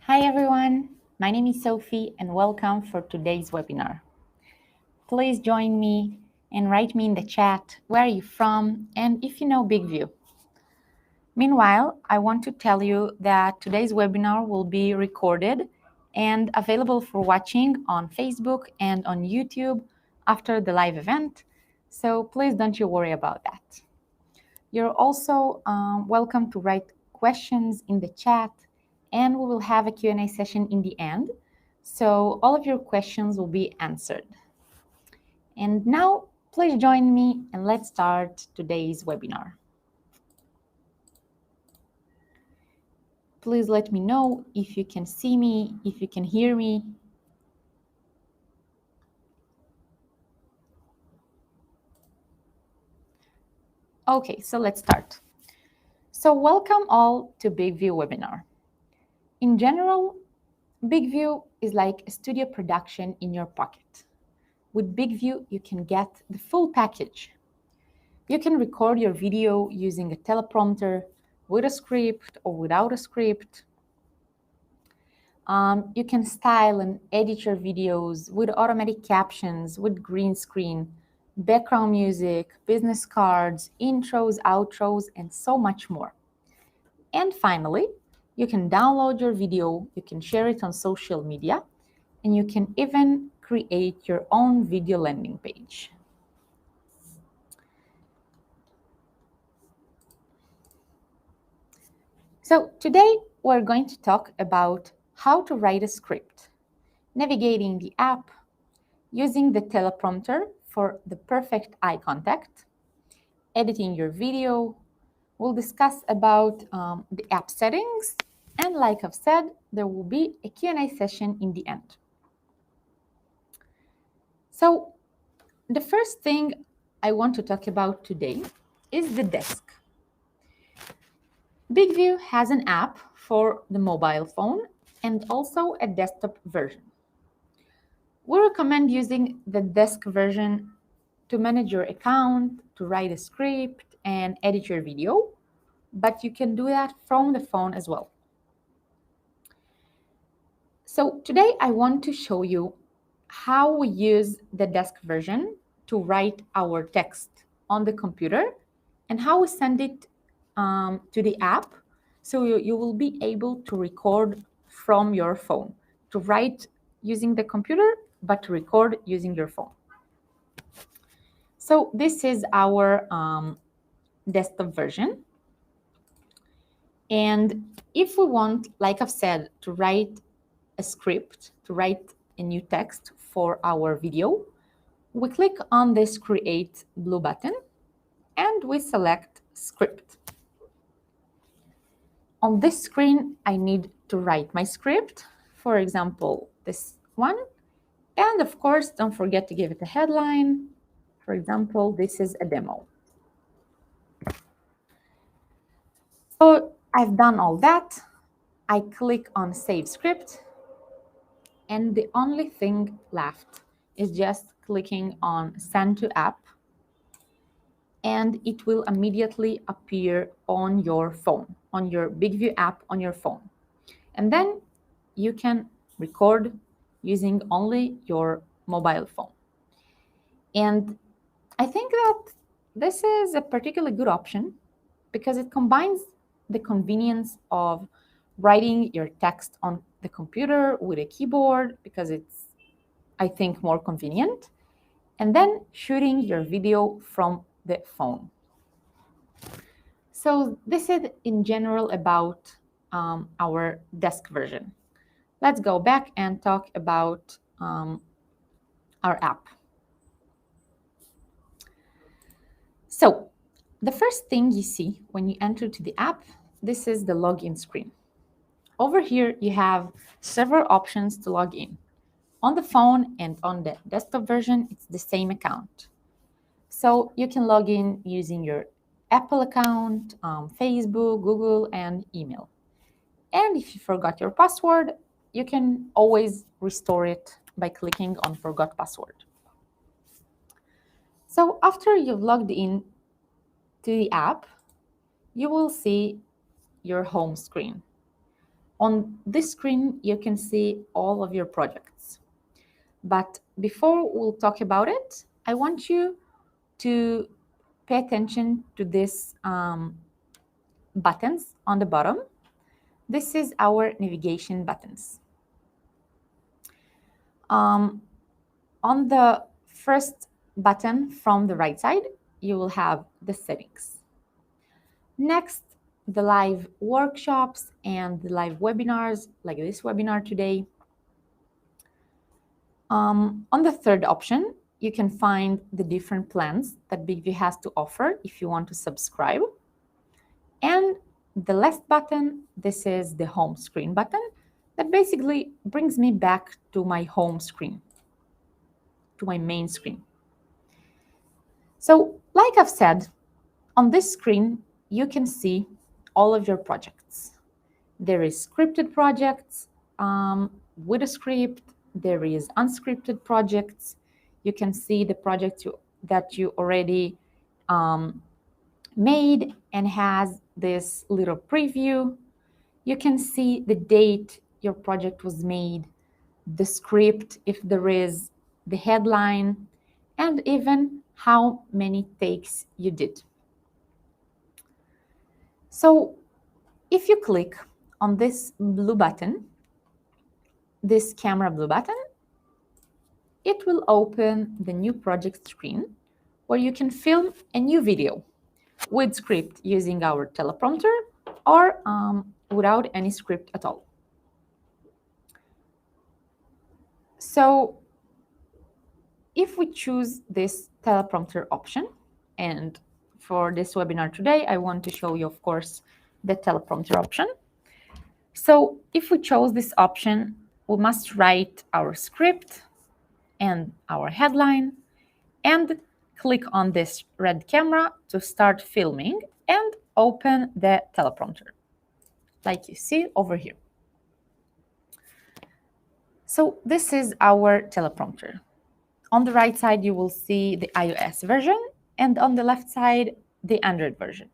Hi everyone, my name is Sophie and welcome for today's webinar. Please join me and write me in the chat where are you from and if you know BIGVU. Meanwhile, I want to tell you that today's webinar will be recorded and available for watching on Facebook and on YouTube after the live event, so please don't you worry about that. You're also welcome to write questions in the chat, and we will have a Q&A session in the end, so all of your questions will be answered. And now, please join me and let's start today's webinar. Please let me know if you can see me, if you can hear me. Okay, so let's start. So welcome all to BIGVU webinar. In general, BIGVU is like a studio production in your pocket. With BIGVU, you can get the full package. You can record your video using a teleprompter with a script or without a script. You can style and edit your videos with automatic captions, with green screen, background music, business cards, intros, outros, and so much more. And finally, you can download your video, you can share it on social media, and you can even create your own video landing page. So today we're going to talk about how to write a script, navigating the app, using the teleprompter for the perfect eye contact, editing your video. We'll discuss about the app settings, and like I've said, there will be a Q&A session in the end. So the first thing I want to talk about today is the desk. BIGVU has an app for the mobile phone and also a desktop version. We recommend using the desk version to manage your account, to write a script, and edit your video, but you can do that from the phone as well. So today I want to show you how we use the desk version to write our text on the computer and how we send it to the app, so you will be able to record from your phone, to write using the computer, but to record using your phone. So this is our desktop version. And if we want, like I've said, to write a script, to write a new text for our video, we click on this Create blue button and we select Script. On this screen, I need to write my script, for example, this one. And of course, don't forget to give it a headline. For example, this is a demo. So I've done all that. I click on Save Script. And the only thing left is just clicking on Send to App. And it will immediately appear on your phone, on your BIGVU app on your phone. And then you can record using only your mobile phone. And I think that this is a particularly good option because it combines the convenience of writing your text on the computer with a keyboard, because it's, I think, more convenient, and then shooting your video from the phone. So this is in general about our desk version. Let's go back and talk about our app. So the first thing you see when you enter to the app, this is the login screen. Over here, you have several options to log in. On the phone and on the desktop version, it's the same account. So you can log in using your Apple account, Facebook, Google, and email. And if you forgot your password, you can always restore it by clicking on Forgot Password. So after you've logged in to the app, you will see your home screen. On this screen, you can see all of your projects. But before we'll talk about it, I want you to pay attention to these buttons on the bottom. This is our navigation buttons. On the first button from the right side, you will have the settings. Next, the live workshops and the live webinars, like this webinar today. On the third option, you can find the different plans that BIGVU has to offer if you want to subscribe. And the last button, this is the home screen button that basically brings me back to my home screen, to my main screen. So like I've said, on this screen, you can see all of your projects. There is scripted projects with a script. There is unscripted projects. You can see the project that you already made and has this little preview. You can see the date your project was made, the script, if there is, the headline, and even how many takes you did. So if you click on this blue button, this camera blue button, it will open the new project screen where you can film a new video with script using our teleprompter or without any script at all. So if we choose this teleprompter option, and for this webinar today, I want to show you, of course, the teleprompter option. So if we chose this option, we must write our script and our headline and click on this red camera to start filming and open the teleprompter, like you see over here. So this is our teleprompter. On the right side, you will see the iOS version, and on the left side, the Android version.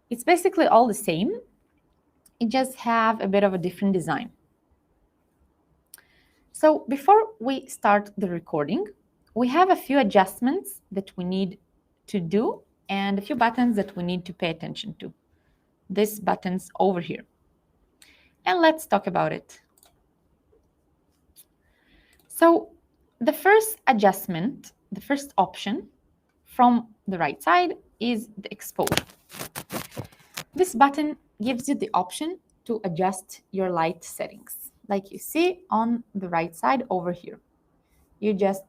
It's basically all the same. It just have a bit of a different design. So before we start the recording, we have a few adjustments that we need to do and a few buttons that we need to pay attention to. These buttons over here. And let's talk about it. So the first adjustment, the first option from the right side is the exposure. This button gives you the option to adjust your light settings, like you see on the right side over here. You just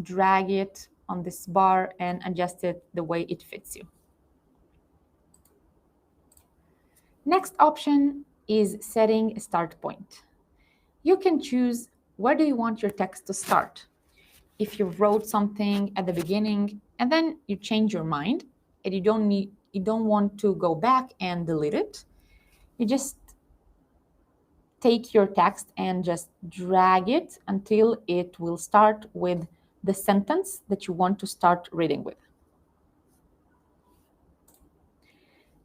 drag it on this bar and adjust it the way it fits you. Next option is setting a start point. You can choose where do you want your text to start. If you wrote something at the beginning and then you change your mind and you don't want to go back and delete it, you just take your text and just drag it until it will start with the sentence that you want to start reading with.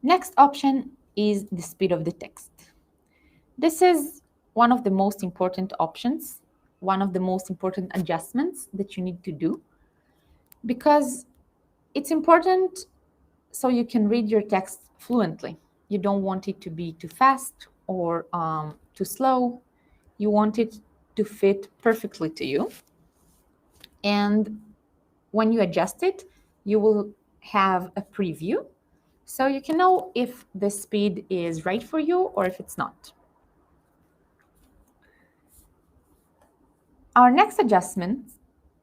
Next option is the speed of the text. This is one of the most important options, one of the most important adjustments that you need to do, because it's important so you can read your text fluently. You don't want it to be too fast or too slow. You want it to fit perfectly to you. And when you adjust it, you will have a preview, so you can know if the speed is right for you or if it's not. Our next adjustment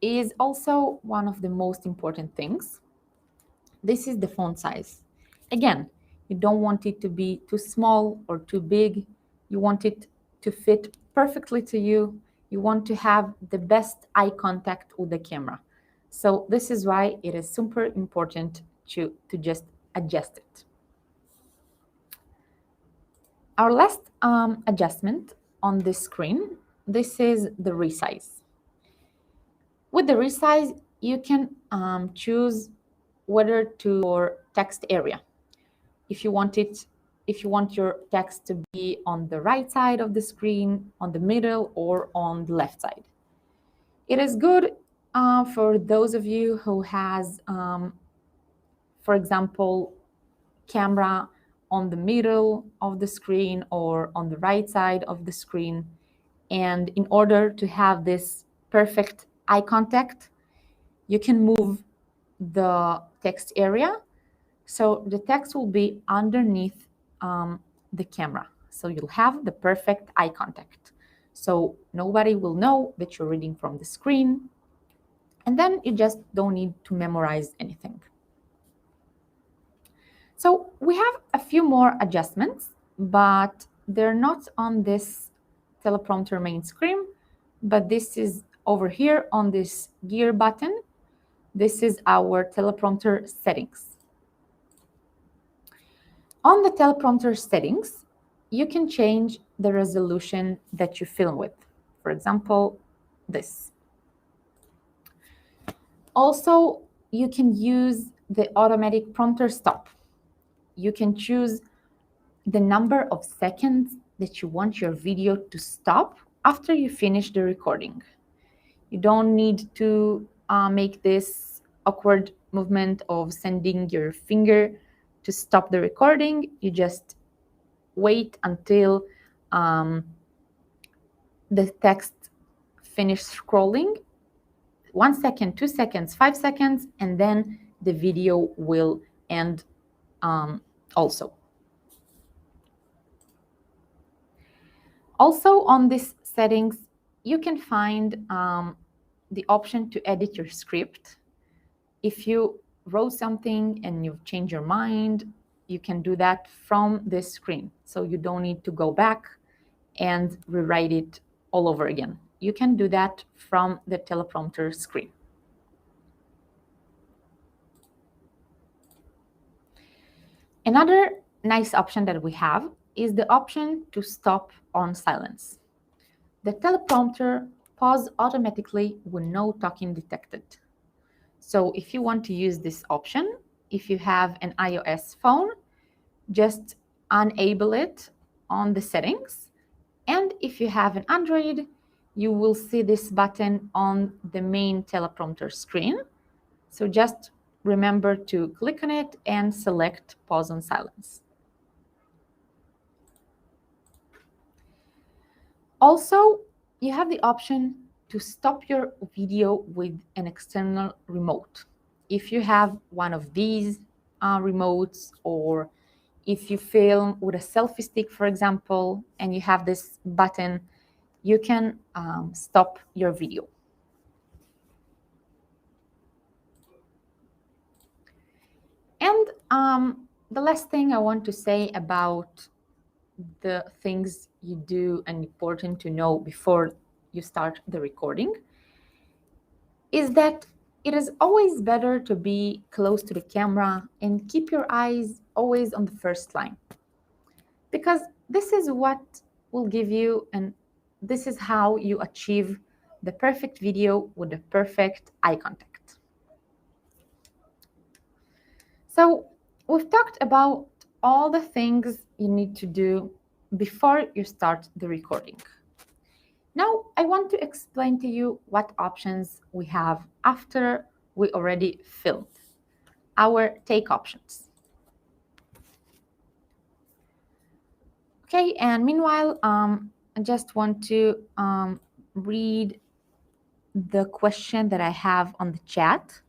is also one of the most important things. This is the font size. Again, you don't want it to be too small or too big. You want it to fit perfectly to you. You want to have the best eye contact with the camera. So this is why it is super important to just adjust it. Our last adjustment on this screen, this is the resize. With the resize, you can choose whether to your text area. If you want if you want your text to be on the right side of the screen, on the middle, or on the left side. It is good for those of you who has, for example, camera on the middle of the screen or on the right side of the screen. And in order to have this perfect eye contact, you can move the text area. So the text will be underneath the camera. So you'll have the perfect eye contact. So nobody will know that you're reading from the screen. And then you just don't need to memorize anything. So we have a few more adjustments, but they're not on this teleprompter main screen, but this is over here on this gear button. This is our teleprompter settings. On the teleprompter settings, you can change the resolution that you film with. For example, this. Also, you can use the automatic prompter stop. You can choose the number of seconds that you want your video to stop after you finish the recording. You don't need to make this awkward movement of sending your finger to stop the recording. You just wait until the text finishes scrolling. 1 second, 2 seconds, 5 seconds, and then the video will end also. Also on these settings, you can find the option to edit your script. If you wrote something and you've changed your mind, you can do that from this screen. So you don't need to go back and rewrite it all over again. You can do that from the teleprompter screen. Another nice option that we have is the option to stop on silence. The teleprompter pauses automatically when no talking detected. So if you want to use this option, if you have an iOS phone, just enable it on the settings. And if you have an Android, you will see this button on the main teleprompter screen. So just remember to click on it and select pause on silence. Also, you have the option to stop your video with an external remote. If you have one of these remotes, or if you film with a selfie stick, for example, and you have this button, you can stop your video. And the last thing I want to say about the things you do and important to know before you start the recording is that it is always better to be close to the camera and keep your eyes always on the first line, because this is what will give you, and this is how you achieve the perfect video with the perfect eye contact. So we've talked about all the things you need to do before you start the recording. Now I want to explain to you what options we have after we already filmed, our take options. Okay, and meanwhile, I just want to read the question that I have on the chat.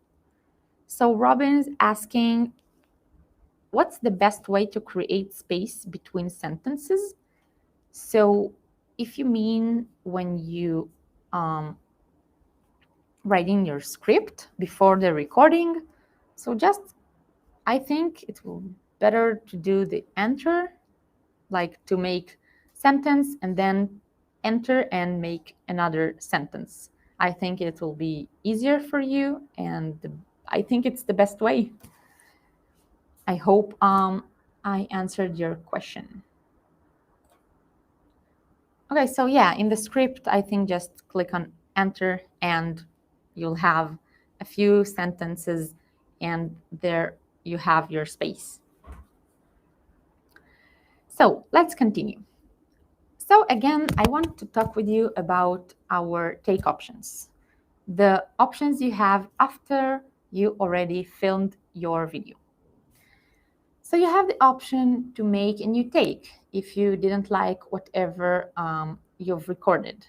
So Robin's asking, what's the best way to create space between sentences? So if you mean when you writing your script before the recording, so just, I think it will be better to do the enter, like to make sentence and then enter and make another sentence. I think it will be easier for you, and I think it's the best way. I hope I answered your question. Okay, so yeah, in the script, I think just click on enter and you'll have a few sentences, and there you have your space. So let's continue. So again, I want to talk with you about our take options, the options you have after you already filmed your video. So you have the option to make a new take if you didn't like whatever you've recorded.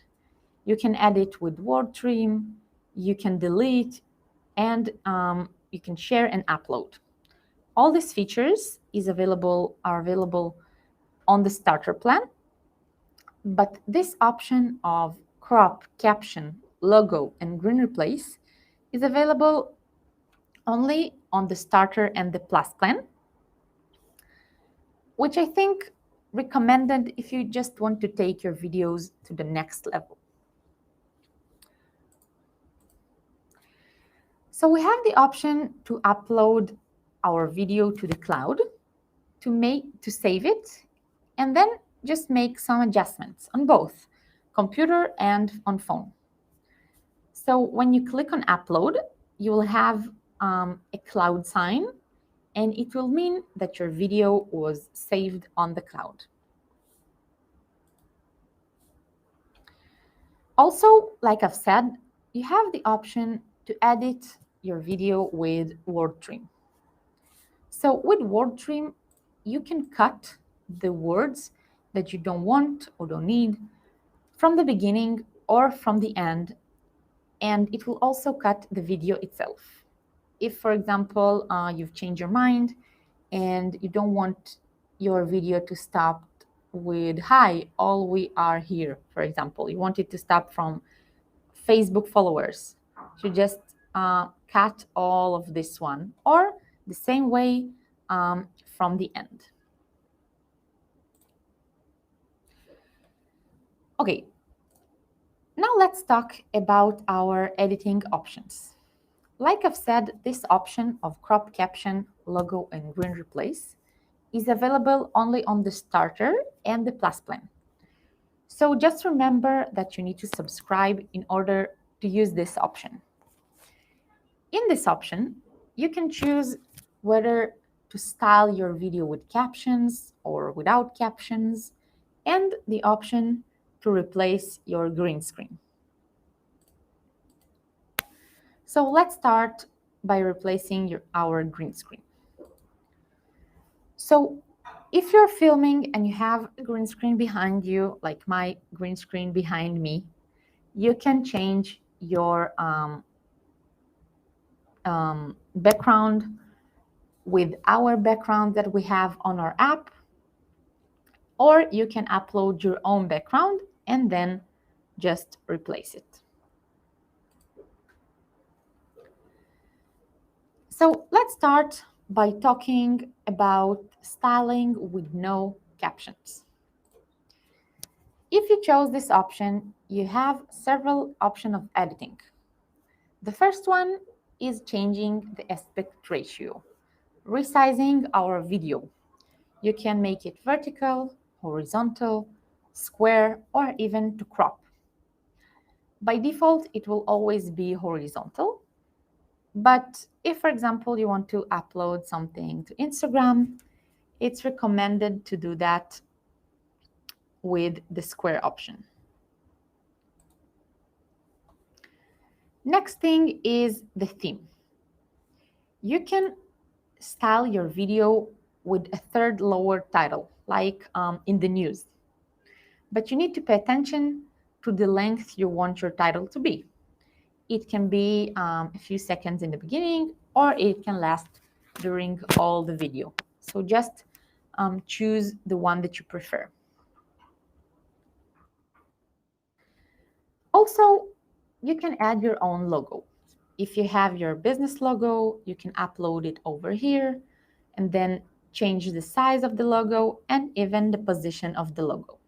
You can edit with word trim, you can delete, and you can share and upload. All these features are available on the starter plan, but this option of crop, caption, logo, and green replace is available only on the starter and the plus plan, which I think recommended if you just want to take your videos to the next level. So we have the option to upload our video to the cloud, to save it, and then just make some adjustments on both computer and on phone. So when you click on upload, you will have a cloud sign, and it will mean that your video was saved on the cloud. Also, like I've said, you have the option to edit your video with word trim. So with word trim, you can cut the words that you don't want or don't need from the beginning or from the end, and it will also cut the video itself. If, for example, you've changed your mind and you don't want your video to stop with "Hi, all we are here," for example, you want it to stop from Facebook followers, you just cut all of this one, or the same way from the end. Okay, now let's talk about our editing options. Like I've said, this option of crop, caption, logo, and green replace is available only on the starter and the plus plan. So just remember that you need to subscribe in order to use this option. In this option, you can choose whether to style your video with captions or without captions, and the option to replace your green screen. So let's start by replacing our green screen. So if you're filming and you have a green screen behind you, like my green screen behind me, you can change your background with our background that we have on our app, or you can upload your own background and then just replace it. So let's start by talking about styling with no captions. If you chose this option, you have several options of editing. The first one is changing the aspect ratio, resizing our video. You can make it vertical, horizontal, square, or even to crop. By default, it will always be horizontal. But if, for example, you want to upload something to Instagram, it's recommended to do that with the square option. Next thing is the theme. You can style your video with a third lower title, like in the news. But you need to pay attention to the length you want your title to be. It can be a few seconds in the beginning, or it can last during all the video. So just choose the one that you prefer. Also, you can add your own logo. If you have your business logo, you can upload it over here and then change the size of the logo and even the position of the logo.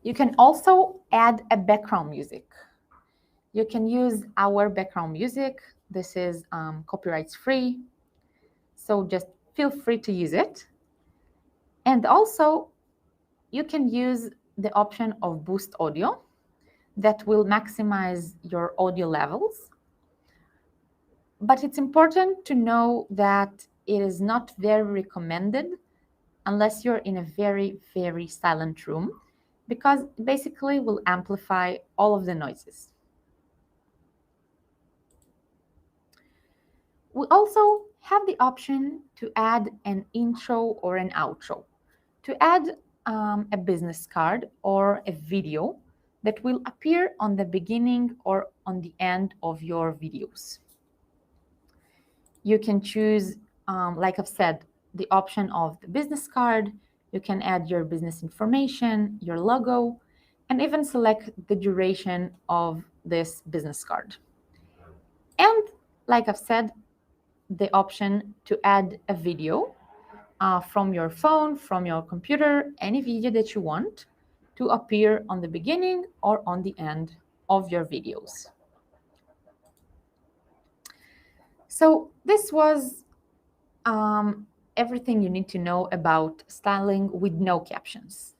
You can also add a background music. You can use our background music. This is copyright free, so just feel free to use it. And also, you can use the option of boost audio that will maximize your audio levels. But it's important to know that it is not very recommended unless you're in a very, very silent room, because it basically will amplify all of the noises. We also have the option to add an intro or an outro, to add a business card or a video that will appear on the beginning or on the end of your videos. You can choose, like I've said, the option of the business card. You can add your business information, your logo, and even select the duration of this business card. And like I've said, the option to add a video from your phone, from your computer, any video that you want to appear on the beginning or on the end of your videos. So this was everything you need to know about styling with no captions.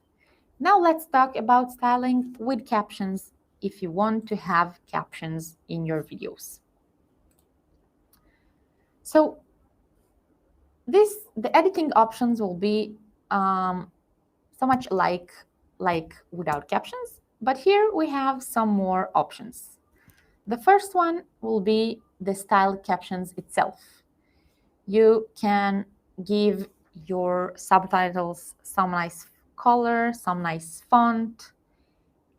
Now let's talk about styling with captions if you want to have captions in your videos. So the editing options will be so much like without captions, but here we have some more options. The first one will be the style captions itself. You can give your subtitles some nice color, some nice font,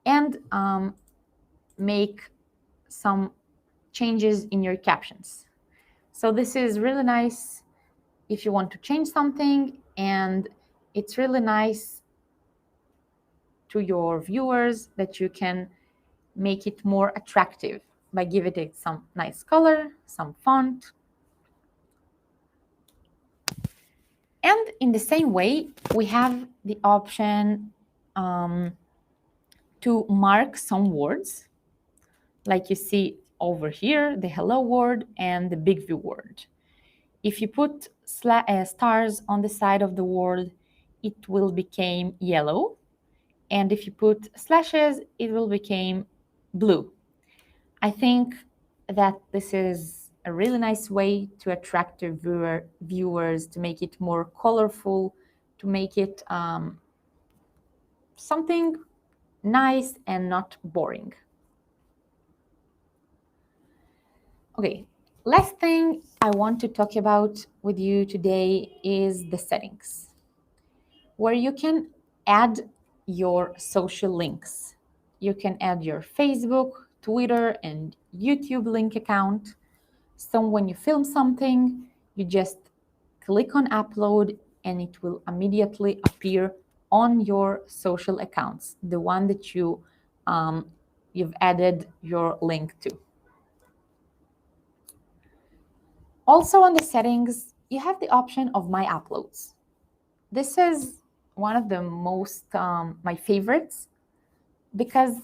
and make some changes in your captions. So this is really nice if you want to change something, and it's really nice to your viewers that you can make it more attractive by giving it some nice color, some font. And in the same way, we have the option to mark some words, like you see over here, the hello word and the BIGVU word. If you put stars on the side of the word, it will become yellow. And if you put slashes, it will become blue. I think that this is a really nice way to attract your viewers, to make it more colorful, to make it something nice and not boring. Okay, last thing I want to talk about with you today is the settings, where you can add your social links. You can add your Facebook, Twitter, and YouTube link account. So when you film something, you just click on upload and it will immediately appear on your social accounts, the one that you've added your link to. Also on the settings, you have the option of My Uploads. This is one of the most, my favorites, because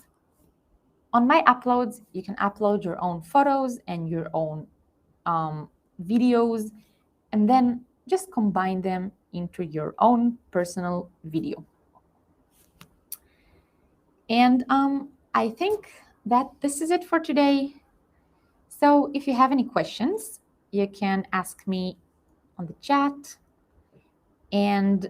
on My Uploads, you can upload your own photos and your own videos, and then just combine them into your own personal video. And I think that this is it for today. So if you have any questions, you can ask me on the chat. And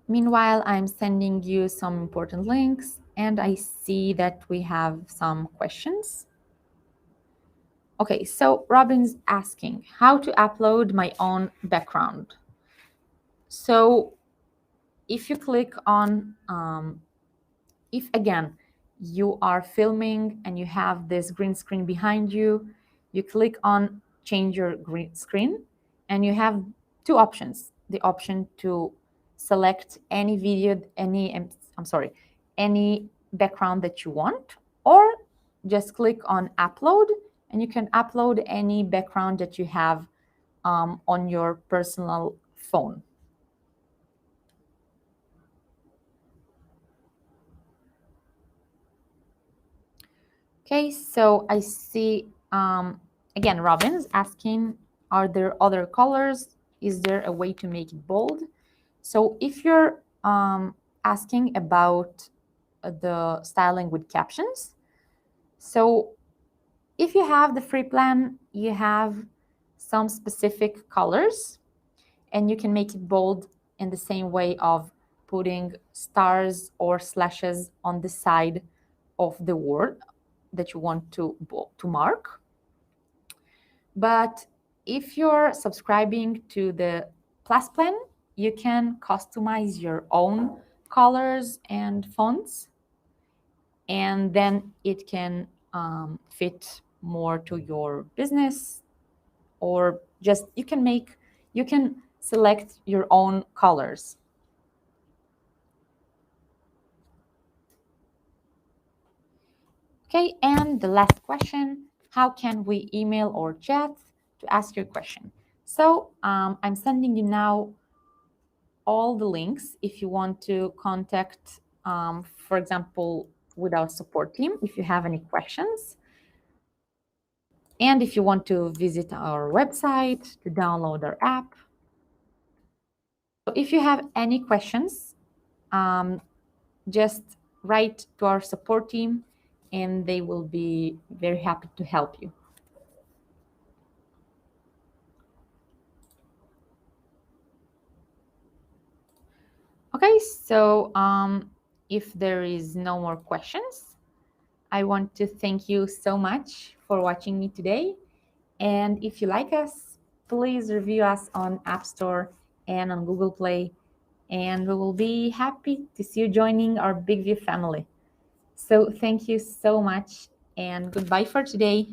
meanwhile, I'm sending you some important links, and I see that we have some questions. Okay, so Robin's asking how to upload my own background. So if you click on, if again, you are filming and you have this green screen behind you, you click on change your green screen, and you have two options. The option to select any video, any background that you want, or just click on upload, and you can upload any background that you have on your personal phone. Okay, so I see, again, Robin's asking, are there other colors? Is there a way to make it bold? So if you're asking about the styling with captions, so if you have the free plan, you have some specific colors, and you can make it bold in the same way of putting stars or slashes on the side of the word that you want to mark. But if you're subscribing to the Plus plan, you can customize your own colors and fonts, and then it can fit more to your business, or just you can select your own colors. Okay, and the last question, how can we email or chat to ask your question? So I'm sending you now all the links if you want to contact, for example, with our support team, if you have any questions. And if you want to visit our website to download our app. So if you have any questions, just write to our support team and they will be very happy to help you. Okay, so if there is no more questions, I want to thank you so much for watching me today. And if you like us, please review us on App Store and on Google Play. And we will be happy to see you joining our BIGVU family. So thank you so much and goodbye for today.